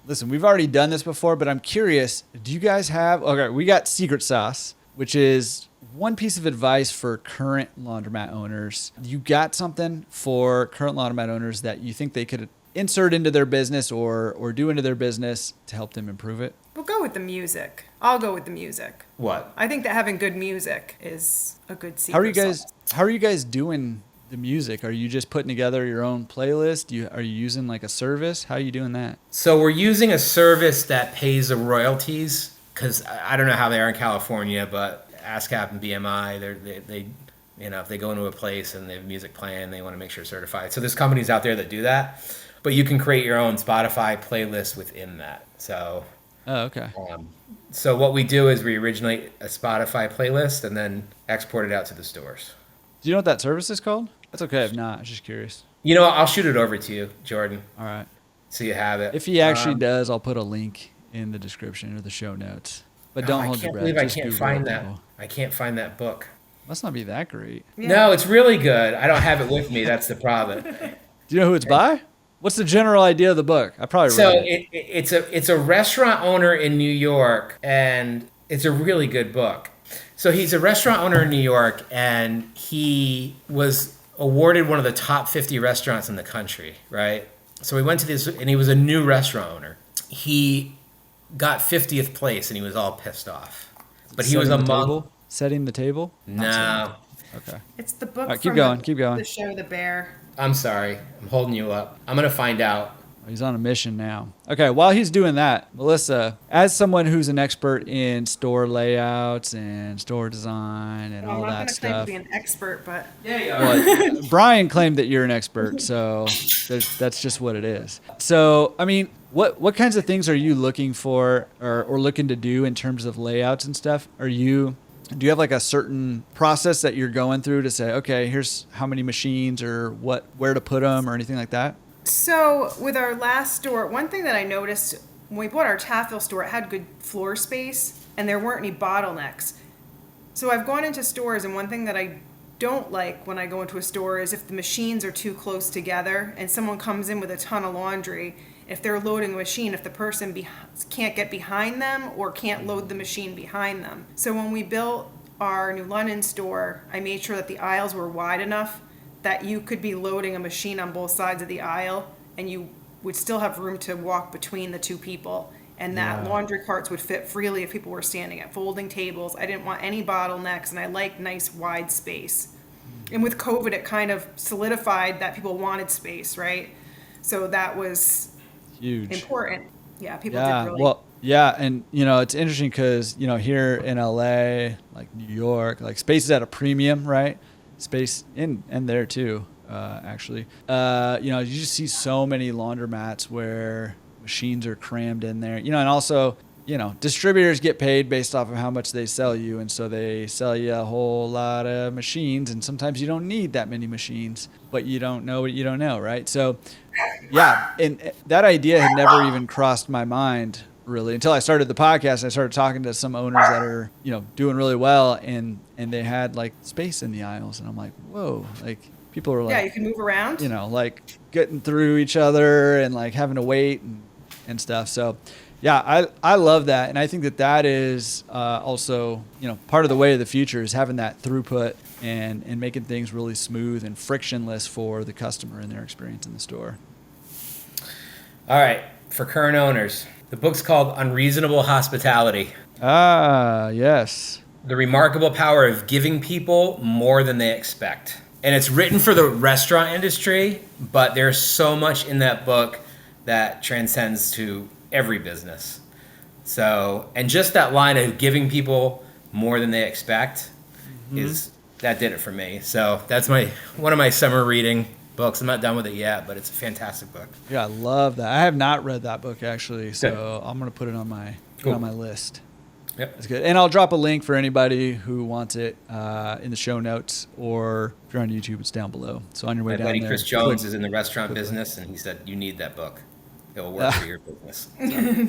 listen, we've already done this before, but I'm curious. Do you guys have? Okay, we got secret sauce, which is one piece of advice for current laundromat owners. You got something for current laundromat owners that you think they could insert into their business or do into their business to help them improve it? We'll go with the music. I'll go with the music. What? I think that having good music is a good secret How are you guys? sauce. How are you guys doing the music? Are you just putting together your own playlist? Are you using like a service? How are you doing that? So we're using a service that pays the royalties because I don't know how they are in California, but ASCAP and BMI, they if they go into a place and they have music playing, they want to make sure it's certified. So there's companies out there that do that, but you can create your own Spotify playlist within that. So. Oh, okay. So what we do is we originate a Spotify playlist and then export it out to the stores. Do you know what that service is called? That's okay if not. I'm just curious. I'll shoot it over to you, Jordan, All right. so you have it. If he actually does, I'll put a link in the description or the show notes. But don't hold your breath. I can't believe I Just can't Google find it, that. people. I can't find that book. Must not be that great. Yeah. No, it's really good. I don't have it with me. That's the problem. Do you know who it's by? What's the general idea of the book? I probably So read it. it's a restaurant owner in New York, and it's a really good book. So he's a restaurant owner in New York, and he was awarded one of the top 50 restaurants in the country, right? So we went to this, and he was a new restaurant owner. He got 50th place, and he was all pissed off. But he was among... Setting the table? No. Okay. It's the book All right, keep from going, keep going. the show The Bear. I'm sorry. I'm holding you up. I'm going to find out. He's on a mission now. Okay, while he's doing that, Melissa, as someone who's an expert in store layouts and store design and all I'm that not going to claim to stuff. be an expert, but Yeah, you Well, Brian claimed that you're an expert, so that's just what it is. So, I mean, what kinds of things are you looking for or looking to do in terms of layouts and stuff? Do you have like a certain process that you're going through to say, okay, here's how many machines or where to put them or anything like that? So with our last store, one thing that I noticed when we bought our Taffel store, it had good floor space and there weren't any bottlenecks. So I've gone into stores, and one thing that I don't like when I go into a store is if the machines are too close together and someone comes in with a ton of laundry. If they're loading a machine, if the person can't get behind them or can't load the machine behind them. So when we built our New London store, I made sure that the aisles were wide enough that you could be loading a machine on both sides of the aisle and you would still have room to walk between the two people. And that laundry carts would fit freely if people were standing at folding tables. I didn't want any bottlenecks, and I like nice wide space. And with COVID, it kind of solidified that people wanted space, right? So that was Huge. important. Yeah, people Yeah, did really. well, yeah, and it's interesting because here in LA, like New York, like space is at a premium, right? Space and there too, actually. You just see so many laundromats where machines are crammed in there, and also, distributors get paid based off of how much they sell you, and so they sell you a whole lot of machines, and sometimes you don't need that many machines, but you don't know what you don't know, right? So, yeah, and that idea had never even crossed my mind really until I started the podcast. I started talking to some owners that are, doing really well, and they had like space in the aisles, and I'm like, whoa, like people are like, yeah, you can move around. like getting through each other and like having to wait and stuff. So, yeah, I love that, and I think that is also part of the way of the future is having that throughput and making things really smooth and frictionless for the customer and their experience in the store. All right. For current owners, the book's called Unreasonable Hospitality. Ah, yes. The remarkable power of giving people more than they expect. And it's written for the restaurant industry, but there's so much in that book that transcends to every business. So, and just that line of giving people more than they expect that did it for me. So that's one of my summer reading books. I'm not done with it yet, but it's a fantastic book. Yeah, I love that. I have not read that book actually, so I'm gonna put it on my list. Yep. That's good. And I'll drop a link for anybody who wants it in the show notes, or if you're on YouTube, it's down below. So on your way My down buddy there, Chris Jones is in the restaurant business, and he said, you need that book. It will work for your business. So.